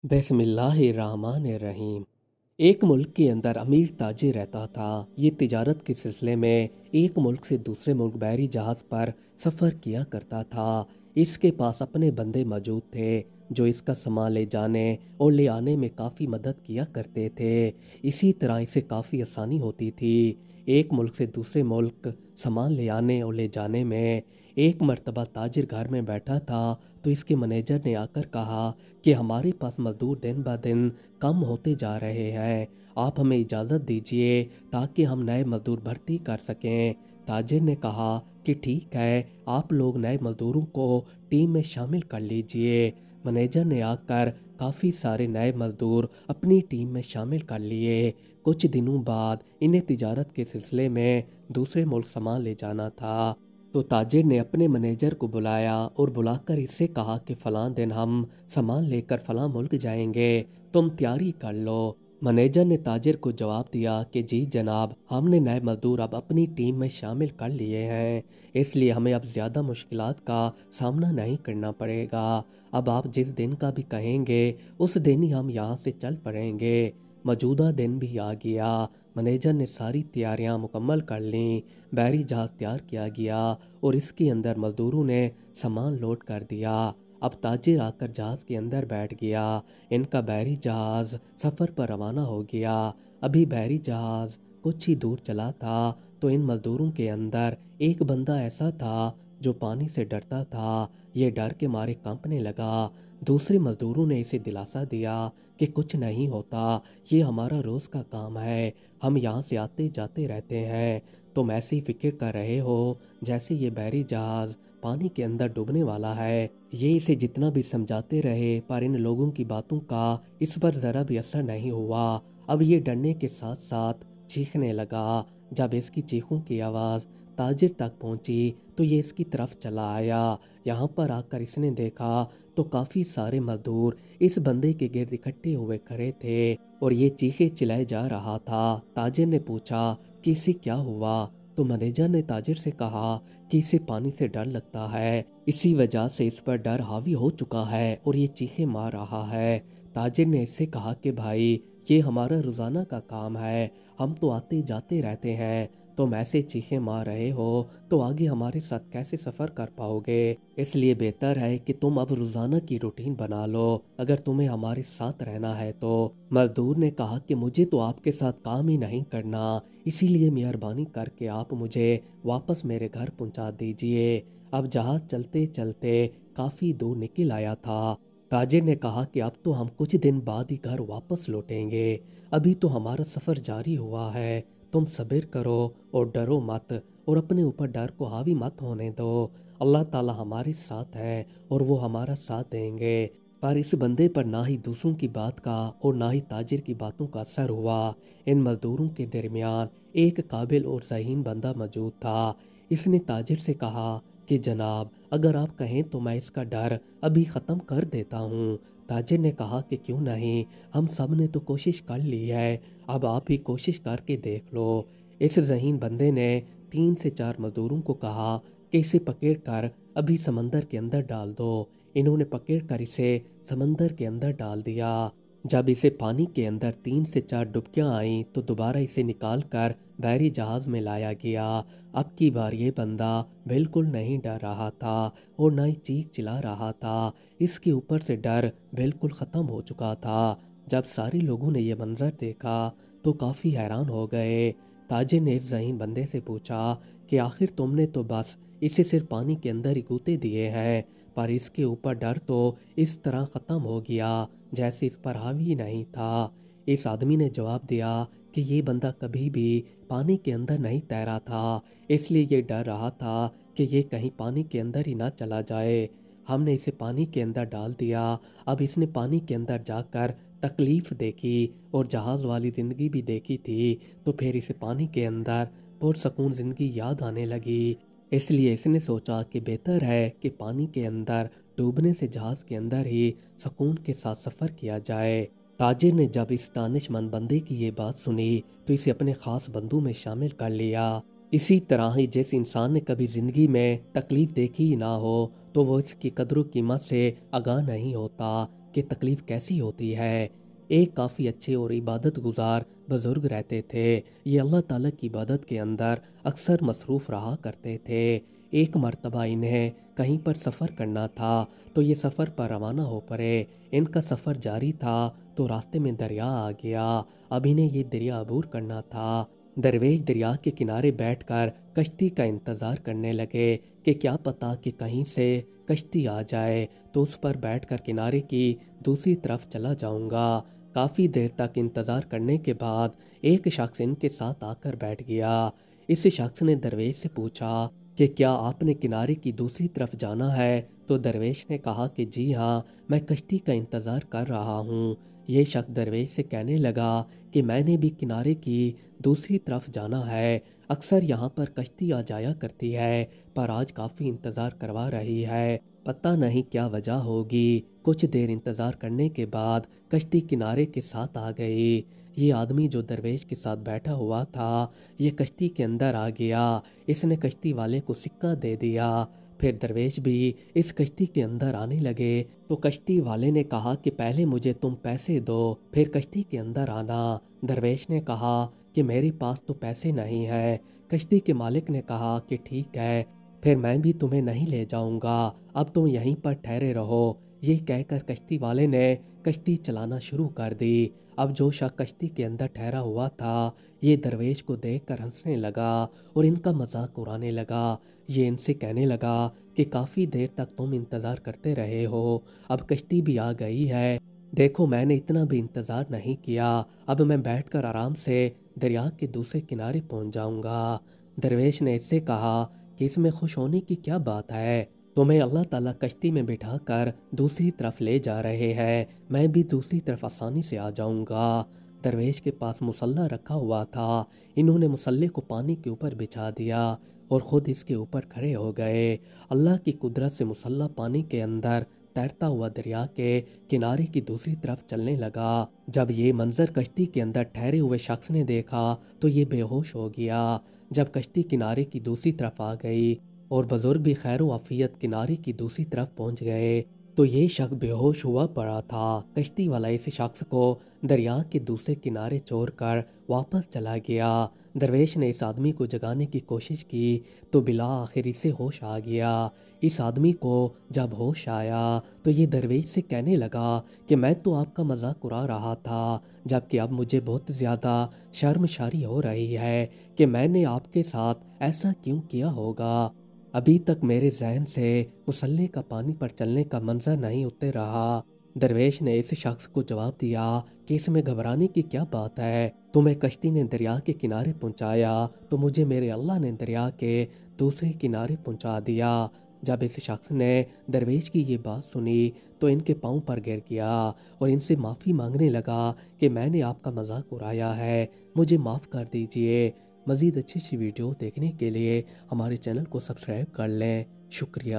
बिस्मिल्लाहिर्रहमानिर्रहीम। एक मुल्क के अंदर अमीर ताजिर रहता था। ये तिजारत के सिलसिले में एक मुल्क से दूसरे मुल्क बहरी जहाज़ पर सफ़र किया करता था। इसके पास अपने बंदे मौजूद थे जो इसका सामान ले जाने और ले आने में काफ़ी मदद किया करते थे। इसी तरह इसे काफ़ी आसानी होती थी। एक मुल्क से दूसरे मुल्क सामान ले आने और ले जाने में। एक मर्तबा ताजिर घर में बैठा था तो इसके मैनेजर ने आकर कहा कि हमारे पास मज़दूर दिन ब दिन कम होते जा रहे हैं, आप हमें इजाज़त दीजिए ताकि हम नए मज़दूर भर्ती कर सकें। ताजिर ने कहा कि ठीक है, आप लोग नए मज़दूरों को टीम में शामिल कर लीजिए। मैनेजर ने आकर काफ़ी सारे नए मज़दूर अपनी टीम में शामिल कर लिए। कुछ दिनों बाद इन्हें तिजारत के सिलसिले में दूसरे मुल्क सामान ले जाना था। तो ताजिर ने अपने मैनेजर को बुलाया और बुलाकर इससे कहा कि फ़लाँ दिन हम सामान लेकर फ़लाँ मुल्क जाएंगे, तुम तैयारी कर लो। मैनेजर ने ताजिर को जवाब दिया कि जी जनाब, हमने नए मज़दूर अब अपनी टीम में शामिल कर लिए हैं, इसलिए हमें अब ज़्यादा मुश्किलात का सामना नहीं करना पड़ेगा। अब आप जिस दिन का भी कहेंगे उस दिन ही हम यहाँ से चल पड़ेंगे। मौजूदा दिन भी आ गया। मैनेजर ने सारी तैयारियां मुकम्मल कर लीं। बहरी जहाज़ तैयार किया गया और इसके अंदर मज़दूरों ने सामान लोड कर दिया। अब ताजिर आकर जहाज़ के अंदर बैठ गया। इनका बहरी जहाज़ सफ़र पर रवाना हो गया। अभी बहरी जहाज़ कुछ ही दूर चला था तो इन मज़दूरों के अंदर एक बंदा ऐसा था जो पानी से डरता था। ये डर के मारे कांपने लगा। दूसरे मज़दूरों ने इसे दिलासा दिया कि कुछ नहीं होता, ये हमारा रोज़ का काम है, हम यहाँ से आते जाते रहते हैं। तुम ऐसे ही फिक्र कर रहे हो जैसे ये बहरी जहाज़ पानी के अंदर डूबने वाला है। ये इसे जितना भी समझाते रहे पर इन लोगों की बातों का इस पर ज़रा भी असर नहीं हुआ। अब ये डरने के साथ साथ चीखने लगा। जब इसकी चीखों की आवाज़ ताजिर तक पहुंची तो ये इसकी तरफ चला आया। यहाँ पर आकर इसने देखा तो काफ़ी सारे मज़दूर इस बंदे के गिर्द इकट्ठे हुए खड़े थे और ये चीखे चिल्लाए जा रहा था। ताजिर ने पूछा कि इसे क्या हुआ? तो मैनेजर ने ताजिर से कहा कि इसे पानी से डर लगता है, इसी वजह से इस पर डर हावी हो चुका है और ये चीखे मार रहा है। ताजिर ने इससे कहा कि भाई, ये हमारा रोज़ाना का काम है, हम तो आते जाते रहते हैं, तुम ऐसे चीखे मार रहे हो तो आगे हमारे साथ कैसे सफ़र कर पाओगे? इसलिए बेहतर है कि तुम अब रोज़ाना की रूटीन बना लो अगर तुम्हें हमारे साथ रहना है तो। मज़दूर ने कहा कि मुझे तो आपके साथ काम ही नहीं करना, इसीलिए मेहरबानी करके आप मुझे वापस मेरे घर पहुंचा दीजिए। अब जहाज़ चलते चलते काफ़ी दूर निकल आया था। ताजिर ने कहा कि अब तो हम कुछ दिन बाद ही घर वापस लौटेंगे, अभी तो हमारा सफ़र जारी हुआ है, तुम सब्र करो और डरो मत और अपने ऊपर डर को हावी मत होने दो। अल्लाह ताला हमारे साथ है और वो हमारा साथ देंगे। पर इस बंदे पर ना ही दूसरों की बात का और ना ही ताजिर की बातों का असर हुआ। इन मजदूरों के दरमियान एक काबिल और ज़हीन बंदा मौजूद था। इसने ताजिर से कहा कि जनाब, अगर आप कहें तो मैं इसका डर अभी ख़त्म कर देता हूँ। ताजिर ने कहा कि क्यों नहीं, हम सब ने तो कोशिश कर ली है, अब आप भी कोशिश करके देख लो। इस ज़हीन बंदे ने 3 से 4 मज़दूरों को कहा कि इसे पकड़ कर अभी समंदर के अंदर डाल दो। इन्होंने पकड़ कर इसे समंदर के अंदर डाल दिया। जब इसे पानी के अंदर 3 से 4 डुबकियां आईं तो दोबारा इसे निकाल कर बहरी जहाज़ में लाया गया। अब की बार ये बंदा बिल्कुल नहीं डर रहा था और ना ही चीख चिल्ला रहा था। इसके ऊपर से डर बिल्कुल ख़त्म हो चुका था। जब सारे लोगों ने यह मंजर देखा तो काफ़ी हैरान हो गए। ताजिर ने इस ज़हीन बंदे से पूछा कि आखिर तुमने तो बस इसे सिर्फ पानी के अंदर ही गूते दिए हैं, पर इसके ऊपर डर तो इस तरह ख़त्म हो गया जैसे इस पर हावी नहीं था। इस आदमी ने जवाब दिया कि ये बंदा कभी भी पानी के अंदर नहीं तैरा था, इसलिए ये डर रहा था कि ये कहीं पानी के अंदर ही ना चला जाए। हमने इसे पानी के अंदर डाल दिया। अब इसने पानी के अंदर जाकर तकलीफ़ देखी और जहाज़ वाली ज़िंदगी भी देखी थी, तो फिर इसे पानी के अंदर पुरसकून ज़िंदगी याद आने लगी। इसलिए इसने सोचा कि बेहतर है कि पानी के अंदर डूबने से जहाज़ के अंदर ही सुकून के साथ सफ़र किया जाए। ताजिर ने जब इस दानिशमंद बंदे की ये बात सुनी तो इसे अपने ख़ास बंदों में शामिल कर लिया। इसी तरह ही जिस इंसान ने कभी ज़िंदगी में तकलीफ़ देखी ही ना हो तो वो इसकी कदर कीमत से आगाह नहीं होता। کہ تکلیف کیسی ہوتی ہے۔ ایک کافی اچھے اور عبادت گزار بزرگ رہتے تھے۔ یہ اللہ تعالیٰ کی عبادت کے اندر اکثر مصروف رہا کرتے تھے۔ ایک مرتبہ انہیں کہیں پر سفر کرنا تھا تو یہ سفر پر روانہ ہو پڑے۔ ان کا سفر جاری تھا تو راستے میں دریا آ گیا۔ اب انہیں یہ دریا عبور کرنا تھا۔ درویش دریا کے کنارے بیٹھ کر کشتی کا انتظار کرنے لگے کہ کیا پتہ کہ کہیں سے کشتی آ جائے تو اس پر بیٹھ کر کنارے کی دوسری طرف چلا جاؤں گا۔ کافی دیر تک انتظار کرنے کے بعد ایک شخص ان کے ساتھ آ کر بیٹھ گیا۔ اس شخص نے درویش سے پوچھا کہ کیا آپ نے کنارے کی دوسری طرف جانا ہے؟ تو درویش نے کہا کہ جی ہاں، میں کشتی کا انتظار کر رہا ہوں۔ یہ شخص درویش سے کہنے لگا کہ میں نے بھی کنارے کی دوسری طرف جانا ہے۔ اکثر یہاں پر کشتی آ جایا کرتی ہے پر آج کافی انتظار کروا رہی ہے، پتہ نہیں کیا وجہ ہوگی۔ کچھ دیر انتظار کرنے کے بعد کشتی کنارے کے ساتھ آ گئی۔ یہ آدمی جو درویش کے ساتھ بیٹھا ہوا تھا یہ کشتی کے اندر آ گیا۔ اس نے کشتی والے کو سکہ دے دیا۔ پھر درویش بھی اس کشتی کے اندر آنے لگے تو کشتی والے نے کہا کہ پہلے مجھے تم پیسے دو پھر کشتی کے اندر آنا۔ درویش نے کہا کہ میرے پاس تو پیسے نہیں ہے۔ کشتی کے مالک نے کہا کہ ٹھیک ہے، پھر میں بھی تمہیں نہیں لے جاؤں گا، اب تم یہیں پر ٹھہرے رہو۔ یہ کہہ کر کشتی والے نے کشتی چلانا شروع کر دی۔ اب جو شخص کشتی کے اندر ٹھہرا ہوا تھا یہ درویش کو دیکھ کر ہنسنے لگا اور ان کا مذاق اڑانے لگا۔ یہ ان سے کہنے لگا کہ کافی دیر تک تم انتظار کرتے رہے ہو، اب کشتی بھی آ گئی ہے، دیکھو میں نے اتنا بھی انتظار نہیں کیا، اب میں بیٹھ کر آرام سے دریا کے دوسرے کنارے پہنچ جاؤں گا۔ درویش نے اس سے کہا کہ اس میں خوش ہونے کی کیا بات ہے، تمہیں اللہ تعالیٰ کشتی میں بٹھا کر دوسری طرف لے جا رہے ہیں، میں بھی دوسری طرف آسانی سے آ جاؤں گا۔ درویش کے پاس مسلح رکھا ہوا تھا۔ انہوں نے مسلح کو پانی کے اوپر بچھا دیا اور خود اس کے اوپر کھڑے ہو گئے۔ اللہ کی قدرت سے مسلح پانی کے اندر تیرتا ہوا دریا کے کنارے کی دوسری طرف چلنے لگا۔ جب یہ منظر کشتی کے اندر ٹھہرے ہوئے شخص نے دیکھا تو یہ بے ہوش ہو گیا۔ جب کشتی کنارے کی دوسری طرف آ گئی اور بزرگ بھی خیر و عافیت کنارے کی دوسری طرف پہنچ گئے تو یہ شخص بے ہوش ہوا پڑا تھا۔ کشتی والا اس شخص کو دریا کے دوسرے کنارے چھوڑ کر واپس چلا گیا۔ درویش نے اس آدمی کو جگانے کی کوشش کی تو بالآخر اسے ہوش آ گیا۔ اس آدمی کو جب ہوش آیا تو یہ درویش سے کہنے لگا کہ میں تو آپ کا مذاق اڑا رہا تھا، جبکہ اب مجھے بہت زیادہ شرمساری ہو رہی ہے کہ میں نے آپ کے ساتھ ایسا کیوں کیا ہوگا۔ ابھی تک میرے ذہن سے مسلح کا پانی پر چلنے کا منظر نہیں اتر رہا۔ درویش نے اس شخص کو جواب دیا کہ اس میں گھبرانے کی کیا بات ہے، تمہیں کشتی نے دریا کے کنارے پہنچایا تو مجھے میرے اللہ نے دریا کے دوسرے کنارے پہنچا دیا۔ جب اس شخص نے درویش کی یہ بات سنی تو ان کے پاؤں پر گر گیا اور ان سے معافی مانگنے لگا کہ میں نے آپ کا مذاق اڑایا ہے، مجھے معاف کر دیجئے۔ مزید اچھی ویڈیو دیکھنے کے لیے ہمارے چینل کو سبسکرائب کر لیں۔ شکریہ۔